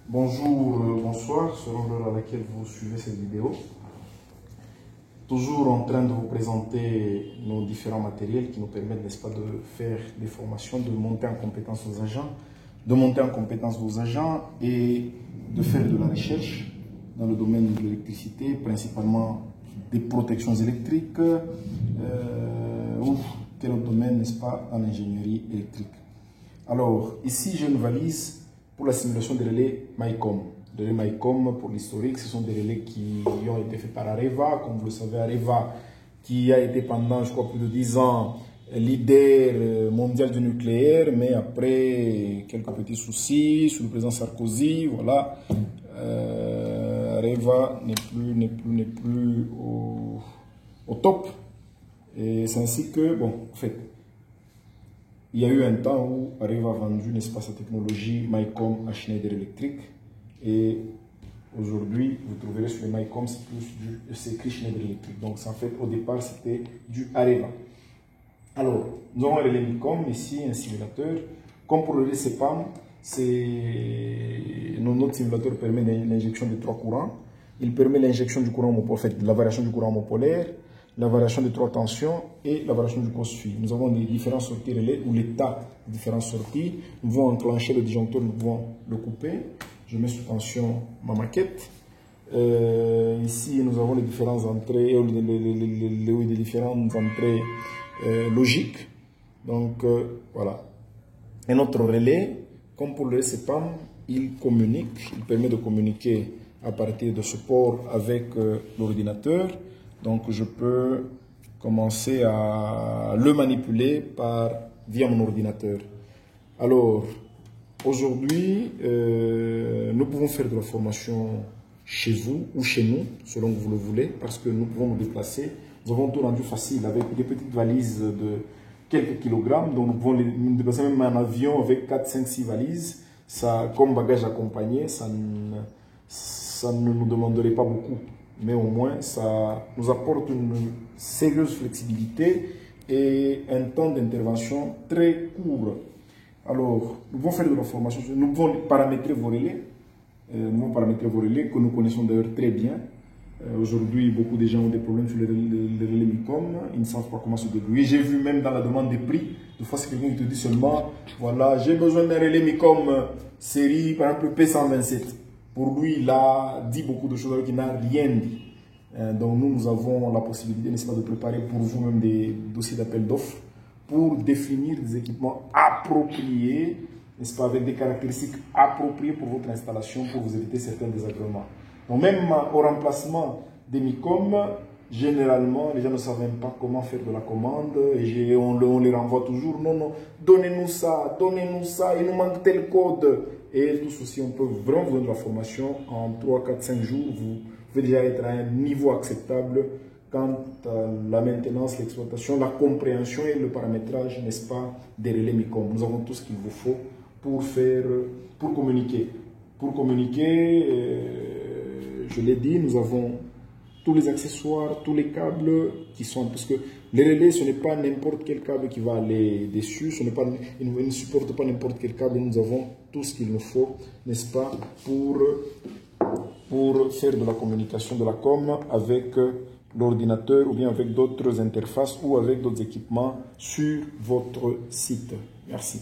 Bonjour, bonsoir, selon l'heure à laquelle vous suivez cette vidéo. Toujours en train de vous présenter nos différents matériels qui nous permettent, n'est-ce pas, de faire des formations, de monter en compétence vos agents, et de faire de la recherche dans le domaine de l'électricité, principalement des protections électriques ou quel autre domaine, n'est-ce pas, en ingénierie électrique. Alors, ici, j'ai une valise pour la simulation des relais MyCom. Les relais MyCom, pour l'historique, ce sont des relais qui ont été faits par Areva. Comme vous le savez, Areva, qui a été pendant, je crois, plus de 10 ans, leader mondial du nucléaire, mais après quelques petits soucis, sous le président Sarkozy, voilà, Areva n'est plus au top. Et c'est ainsi que, bon, en fait, il y a eu un temps où Areva a vendu, n'est-ce pas, sa technologie MyCom à Schneider Electric. Et aujourd'hui, vous trouverez sur les MyCom, c'est écrit Schneider Electric. Donc, en fait, au départ, c'était du Areva. Alors, nous avons un relais MyCom, ici, un simulateur. Comme pour le relais CEPAM, notre simulateur permet l'injection de 3 courants. Il permet l'injection du courant homopolaire, en fait, la variation du courant homopolaire, la variation de 3 tensions et la variation du cos-suit. Nous avons des différentes sorties relais ou l'état de différentes sorties. Nous pouvons enclencher le disjoncteur, nous pouvons le couper. Je mets sous tension ma maquette. Ici, nous avons les différentes entrées, les différentes entrées logiques. Donc, voilà. Et notre relais, comme pour le CEPAM, il communique. Il permet de communiquer à partir de ce port avec l'ordinateur. Donc, je peux commencer à le manipuler via mon ordinateur. Alors, aujourd'hui, nous pouvons faire de la formation chez vous ou chez nous, selon que vous le voulez, parce que nous pouvons nous déplacer. Nous avons tout rendu facile avec des petites valises de quelques kilogrammes. Donc, nous pouvons nous déplacer même en avion avec 4, 5, 6 valises. Ça, comme bagage accompagné, ça ne nous demanderait pas beaucoup. Mais au moins, ça nous apporte une sérieuse flexibilité et un temps d'intervention très court. Alors, nous pouvons faire de la formation, nous pouvons paramétrer vos relais, que nous connaissons d'ailleurs très bien. Aujourd'hui, beaucoup de gens ont des problèmes sur les relais MyCom, ils ne savent pas comment se débrouiller. J'ai vu même dans la demande des prix, des fois c'est quelqu'un qui te dit seulement, voilà, j'ai besoin d'un relais MyCom série, par exemple P127. Pour lui, il a dit beaucoup de choses alors qu'il n'a rien dit. Donc nous avons la possibilité, n'est-ce pas, de préparer pour vous-même des dossiers d'appel d'offres pour définir des équipements appropriés, n'est-ce pas, avec des caractéristiques appropriées pour votre installation, pour vous éviter certains désagréments. Donc même au remplacement des MyCom, généralement, les gens ne savent même pas comment faire de la commande et on les renvoie toujours. Non, non, donnez-nous ça, il nous manque tel code. Et tout ceci, on peut vraiment vous donner de la formation en 3, 4, 5 jours. Vous pouvez déjà être à un niveau acceptable quant à la maintenance, l'exploitation, la compréhension et le paramétrage, n'est-ce pas, des relais MyCom. Nous avons tout ce qu'il vous faut pour communiquer. Pour communiquer, je l'ai dit, nous avons tous les accessoires, tous les câbles qui sont... Parce que les relais, ce n'est pas n'importe quel câble qui va aller dessus. Ils ne supportent pas n'importe quel câble. Nous avons tout ce qu'il nous faut, n'est-ce pas, pour faire de la communication, de la com avec l'ordinateur ou bien avec d'autres interfaces ou avec d'autres équipements sur votre site. Merci.